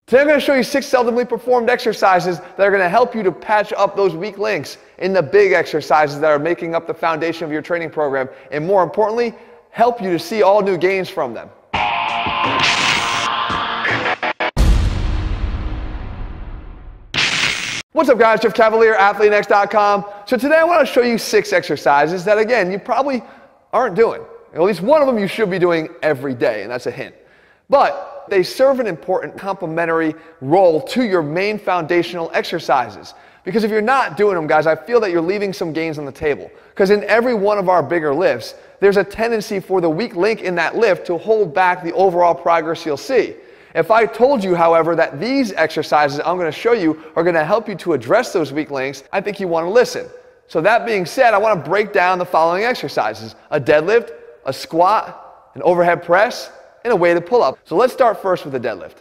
Today I'm going to show you 6 seldomly performed exercises that are going to help you to patch up those weak links in the big exercises that are making up the foundation of your training program, and more importantly, help you to see all new gains from them. What's up guys, Jeff Cavalier, ATHLEAN-X.com. So today I want to show you 6 exercises that again, you probably aren't doing. At least one of them you should be doing every day, and that's a hint. But they serve an important complementary role to your main foundational exercises. Because if you're not doing them, guys, I feel that you're leaving some gains on the table. Because in every one of our bigger lifts, there's a tendency for the weak link in that lift to hold back the overall progress you'll see. If I told you, however, that these exercises I'm going to show you are going to help you to address those weak links, I think you want to listen. So that being said, I want to break down the following exercises: a deadlift, a squat, an overhead press, and a weighted pull-up. So let's start first with the deadlift.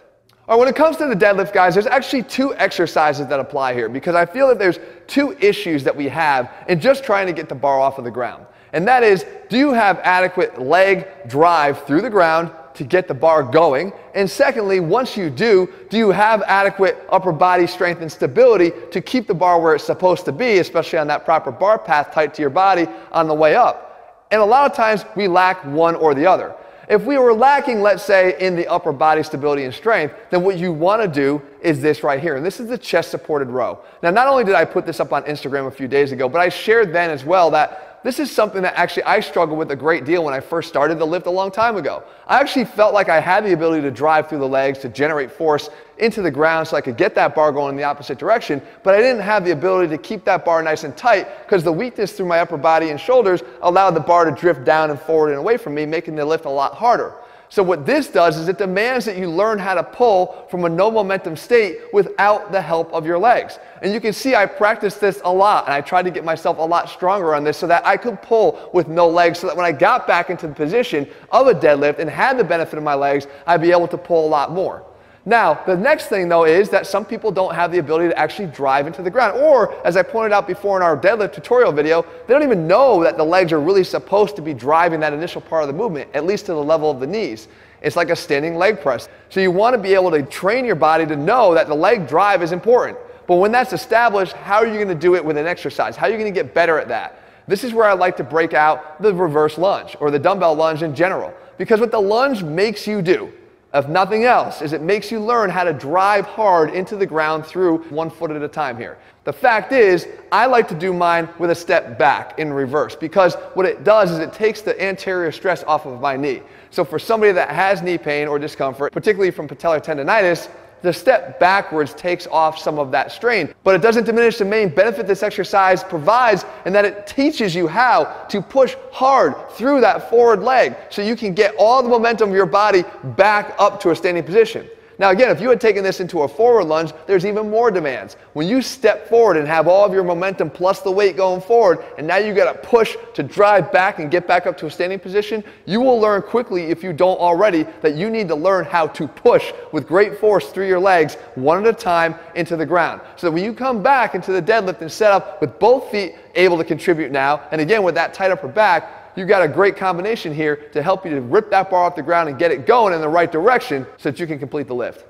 All right, when it comes to the deadlift, guys, there's actually 2 exercises that apply here because I feel that there's 2 issues that we have in just trying to get the bar off of the ground. And that is, do you have adequate leg drive through the ground to get the bar going? And secondly, once you do you have adequate upper body strength and stability to keep the bar where it's supposed to be, especially on that proper bar path tight to your body on the way up? And a lot of times we lack one or the other. If we were lacking, let's say, in the upper body stability and strength, then what you want to do is this right here. And this is the chest supported row. Now, not only did I put this up on Instagram a few days ago, but I shared then as well that this is something that actually I struggled with a great deal when I first started the lift a long time ago. I actually felt like I had the ability to drive through the legs to generate force into the ground so I could get that bar going in the opposite direction, but I didn't have the ability to keep that bar nice and tight because the weakness through my upper body and shoulders allowed the bar to drift down and forward and away from me, making the lift a lot harder. So what this does is it demands that you learn how to pull from a no momentum state without the help of your legs. And you can see I practiced this a lot, and I tried to get myself a lot stronger on this so that I could pull with no legs, so that when I got back into the position of a deadlift and had the benefit of my legs, I'd be able to pull a lot more. Now, the next thing though is that some people don't have the ability to actually drive into the ground. Or, as I pointed out before in our deadlift tutorial video, they don't even know that the legs are really supposed to be driving that initial part of the movement, at least to the level of the knees. It's like a standing leg press. So you want to be able to train your body to know that the leg drive is important. But when that's established, how are you going to do it with an exercise? How are you going to get better at that? This is where I like to break out the reverse lunge or the dumbbell lunge in general. Because what the lunge makes you do, if nothing else, is it makes you learn how to drive hard into the ground through 1 foot at a time here. The fact is, I like to do mine with a step back in reverse because what it does is it takes the anterior stress off of my knee. So for somebody that has knee pain or discomfort, particularly from patellar tendonitis, the step backwards takes off some of that strain, but it doesn't diminish the main benefit this exercise provides, in that it teaches you how to push hard through that forward leg so you can get all the momentum of your body back up to a standing position. Now again, if you had taken this into a forward lunge, there's even more demands. When you step forward and have all of your momentum plus the weight going forward, and now you got to push to drive back and get back up to a standing position, you will learn quickly, if you don't already, that you need to learn how to push with great force through your legs one at a time into the ground. So that when you come back into the deadlift and set up with both feet able to contribute now, and again with that tight upper back, you got a great combination here to help you to rip that bar off the ground and get it going in the right direction so that you can complete the lift.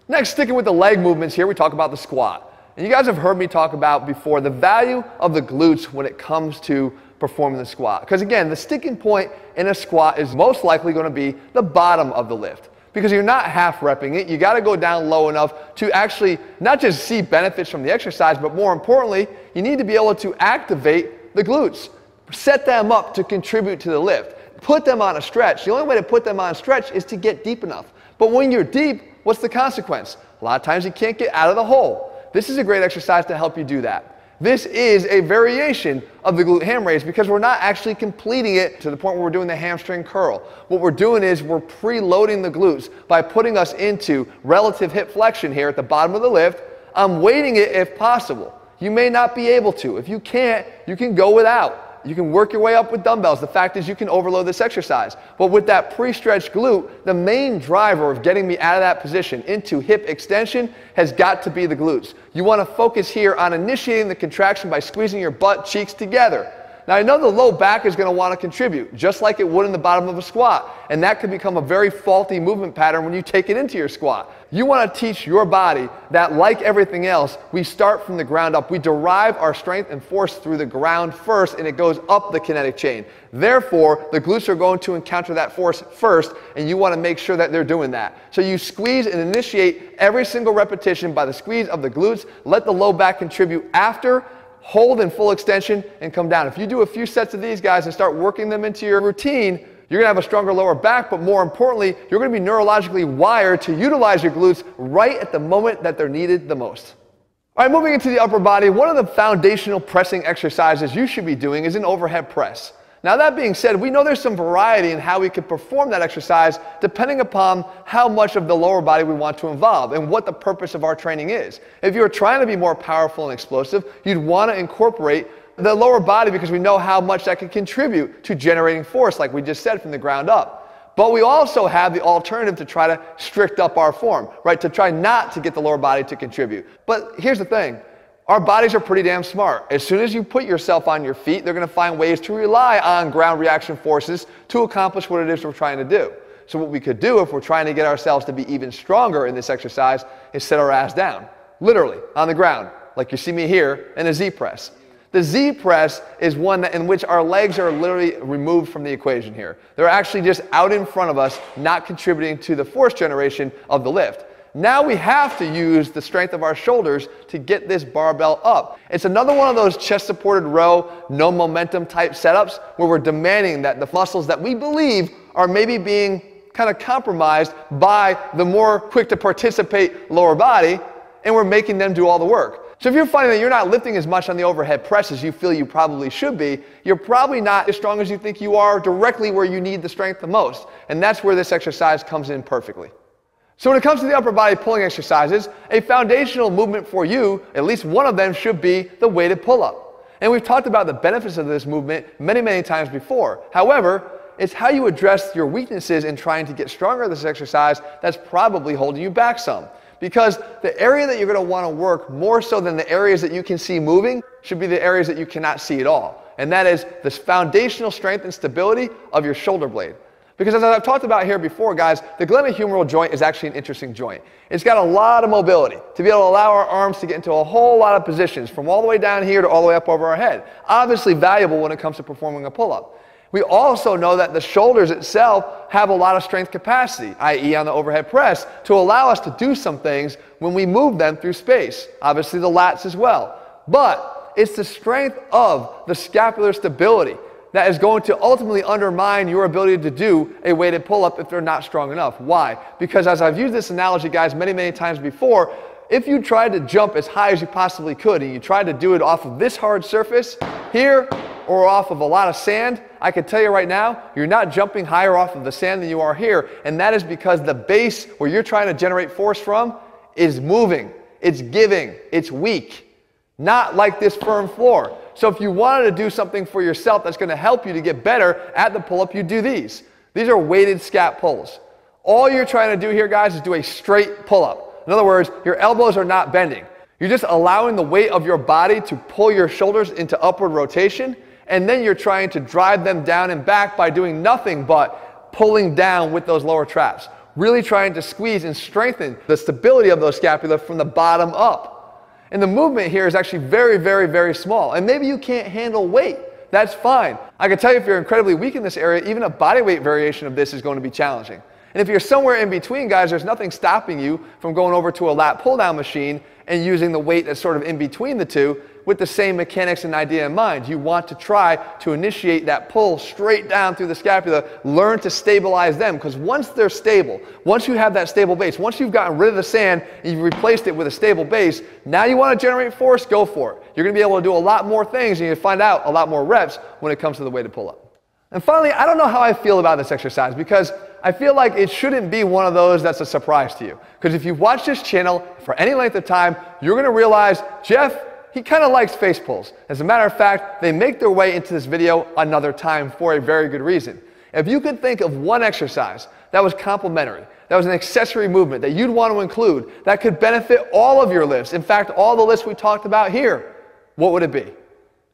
Next, sticking with the leg movements here, we talk about the squat. And you guys have heard me talk about before the value of the glutes when it comes to performing the squat. Because again, the sticking point in a squat is most likely going to be the bottom of the lift. Because you're not half repping it, you got to go down low enough to actually not just see benefits from the exercise, but more importantly, you need to be able to activate the glutes. Set them up to contribute to the lift. Put them on a stretch. The only way to put them on a stretch is to get deep enough. But when you're deep, what's the consequence? A lot of times you can't get out of the hole. This is a great exercise to help you do that. This is a variation of the glute ham raise because we're not actually completing it to the point where we're doing the hamstring curl. What we're doing is we're preloading the glutes by putting us into relative hip flexion here at the bottom of the lift. I'm weighting it if possible. You may not be able to. If you can't, you can go without. You can work your way up with dumbbells. The fact is you can overload this exercise. But with that pre-stretched glute, the main driver of getting me out of that position into hip extension has got to be the glutes. You want to focus here on initiating the contraction by squeezing your butt cheeks together. Now I know the low back is going to want to contribute, just like it would in the bottom of a squat. And that could become a very faulty movement pattern when you take it into your squat. You want to teach your body that, like everything else, we start from the ground up. We derive our strength and force through the ground first, and it goes up the kinetic chain. Therefore, the glutes are going to encounter that force first, and you want to make sure that they're doing that. So you squeeze and initiate every single repetition by the squeeze of the glutes. Let the low back contribute after. Hold in full extension and come down. If you do a few sets of these guys and start working them into your routine, you're going to have a stronger lower back, but more importantly, you're going to be neurologically wired to utilize your glutes right at the moment that they're needed the most. All right, moving into the upper body, one of the foundational pressing exercises you should be doing is an overhead press. Now that being said, we know there's some variety in how we can perform that exercise depending upon how much of the lower body we want to involve and what the purpose of our training is. If you're trying to be more powerful and explosive, you'd want to incorporate the lower body because we know how much that can contribute to generating force, like we just said, from the ground up. But we also have the alternative to try to strict up our form, right? To try not to get the lower body to contribute. But here's the thing. Our bodies are pretty damn smart. As soon as you put yourself on your feet, they're going to find ways to rely on ground reaction forces to accomplish what it is we're trying to do. So what we could do if we're trying to get ourselves to be even stronger in this exercise is sit our ass down, literally on the ground, like you see me here in a Z press. The Z press is one in which our legs are literally removed from the equation here. They're actually just out in front of us, not contributing to the force generation of the lift. Now we have to use the strength of our shoulders to get this barbell up. It's another one of those chest-supported row, no momentum type setups where we're demanding that the muscles that we believe are maybe being kind of compromised by the more quick to participate lower body, and we're making them do all the work. So if you're finding that you're not lifting as much on the overhead press as you feel you probably should be, you're probably not as strong as you think you are directly where you need the strength the most. And that's where this exercise comes in perfectly. So when it comes to the upper body pulling exercises, a foundational movement for you, at least one of them, should be the weighted pull-up. And we've talked about the benefits of this movement many, many times before. However, it's how you address your weaknesses in trying to get stronger at this exercise that's probably holding you back some. Because the area that you're going to want to work more so than the areas that you can see moving should be the areas that you cannot see at all. And that is this foundational strength and stability of your shoulder blade. Because as I've talked about here before, guys, the glenohumeral joint is actually an interesting joint. It's got a lot of mobility to be able to allow our arms to get into a whole lot of positions from all the way down here to all the way up over our head. Obviously valuable when it comes to performing a pull-up. We also know that the shoulders itself have a lot of strength capacity, i.e. on the overhead press, to allow us to do some things when we move them through space. Obviously the lats as well. But it's the strength of the scapular stability that is going to ultimately undermine your ability to do a weighted pull-up if they're not strong enough. Why? Because as I've used this analogy, guys, many, many times before, if you tried to jump as high as you possibly could and you tried to do it off of this hard surface here or off of a lot of sand, I can tell you right now, you're not jumping higher off of the sand than you are here. And that is because the base where you're trying to generate force from is moving, it's giving, it's weak, not like this firm floor. So if you wanted to do something for yourself that's going to help you to get better at the pull-up, you do these. These are weighted scap pulls. All you're trying to do here, guys, is do a straight pull-up. In other words, your elbows are not bending. You're just allowing the weight of your body to pull your shoulders into upward rotation, and then you're trying to drive them down and back by doing nothing but pulling down with those lower traps. Really trying to squeeze and strengthen the stability of those scapula from the bottom up. And the movement here is actually very, very, very small. And maybe you can't handle weight. That's fine. I can tell you if you're incredibly weak in this area, even a body weight variation of this is going to be challenging. And if you're somewhere in between, guys, there's nothing stopping you from going over to a lat pull-down machine and using the weight that's sort of in between the two with the same mechanics and idea in mind. You want to try to initiate that pull straight down through the scapula, learn to stabilize them, because once they're stable, once you have that stable base, once you've gotten rid of the sand and you've replaced it with a stable base, now you want to generate force, go for it. You're going to be able to do a lot more things and you find out a lot more reps when it comes to the weighted pull-up. And finally, I don't know how I feel about this exercise because I feel like it shouldn't be one of those that's a surprise to you. Because if you've watched this channel for any length of time, you're going to realize, Jeff, he kind of likes face pulls. As a matter of fact, they make their way into this video another time for a very good reason. If you could think of one exercise that was complementary, that was an accessory movement that you'd want to include, that could benefit all of your lifts, in fact, all the lifts we talked about here, what would it be?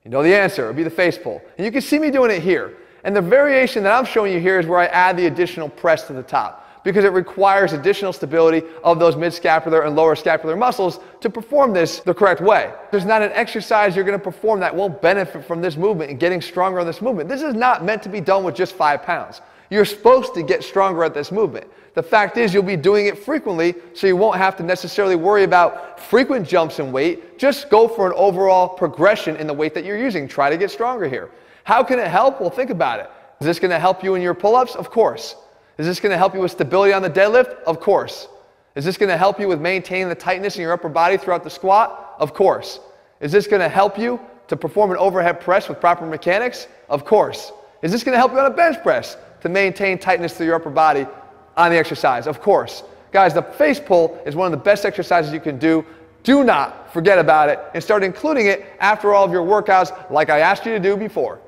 You know the answer. It would be the face pull. And you can see me doing it here. And the variation that I'm showing you here is where I add the additional press to the top, because it requires additional stability of those mid-scapular and lower scapular muscles to perform this the correct way. There's not an exercise you're going to perform that won't benefit from this movement and getting stronger on this movement. This is not meant to be done with just 5 pounds. You're supposed to get stronger at this movement. The fact is, you'll be doing it frequently, so you won't have to necessarily worry about frequent jumps in weight. Just go for an overall progression in the weight that you're using. Try to get stronger here. How can it help? Well, think about it. Is this going to help you in your pull-ups? Of course. Is this going to help you with stability on the deadlift? Of course. Is this going to help you with maintaining the tightness in your upper body throughout the squat? Of course. Is this going to help you to perform an overhead press with proper mechanics? Of course. Is this going to help you on a bench press to maintain tightness through your upper body on the exercise? Of course. Guys, the face pull is one of the best exercises you can do. Do not forget about it and start including it after all of your workouts like I asked you to do before.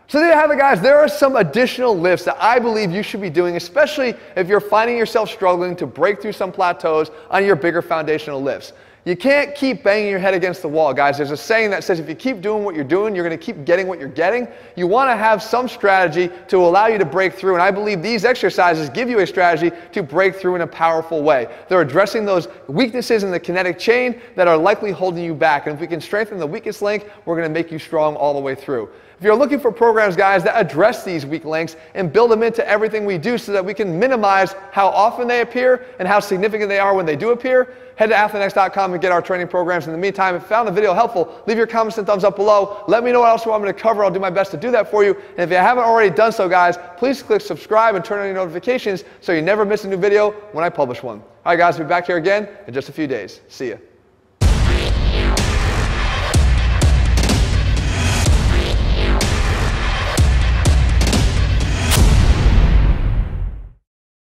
So there you have it, guys. There are some additional lifts that I believe you should be doing, especially if you're finding yourself struggling to break through some plateaus on your bigger foundational lifts. You can't keep banging your head against the wall, guys. There's a saying that says if you keep doing what you're doing, you're going to keep getting what you're getting. You want to have some strategy to allow you to break through, and I believe these exercises give you a strategy to break through in a powerful way. They're addressing those weaknesses in the kinetic chain that are likely holding you back, and if we can strengthen the weakest link, we're going to make you strong all the way through. If you're looking for programs, guys, that address these weak links and build them into everything we do so that we can minimize how often they appear and how significant they are when they do appear, head to ATHLEAN-X.com and get our training programs. In the meantime, if you found the video helpful, leave your comments and thumbs up below. Let me know what else you want me to cover. I'll do my best to do that for you. And if you haven't already done so, guys, please click subscribe and turn on your notifications so you never miss a new video when I publish one. All right, guys, we'll be back here again in just a few days. See ya.